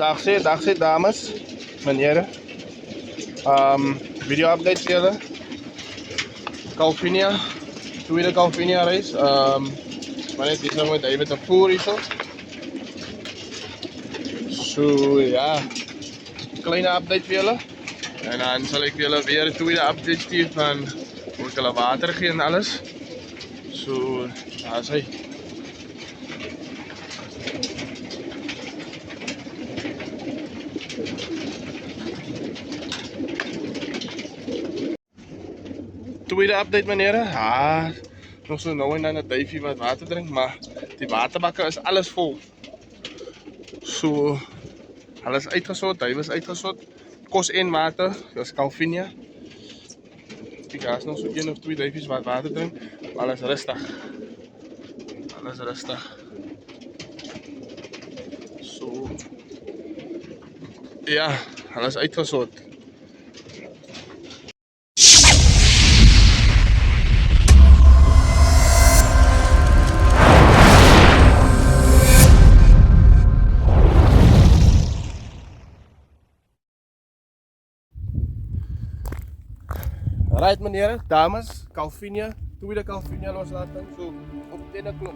Dagse dames, meneer. Video update vir julle. Calvinia, tweede Calvinia reis. Maar net dis nou met David op voer hierso. So ja, kleine update vir julle. En dan sal ek vir julle weer 'n tweede update stuur van hoe ek hulle water gee en alles. So, daar's hy. Tweede update meneer. Nog so nou en dan 'n duifie wat water drink, maar die waterbakke is alles vol. So, alles uitgesort, duif is uitgesort. Kos en water, dis Calvinia. Die gas nog so 1 of 2 duifies wat water drink, maar alles rustig. Alles rustig. So, ja, alles uitgesort. Right meneer, dames, Calvinia, tweede Calvinia loslaten, so op 10 o'clock.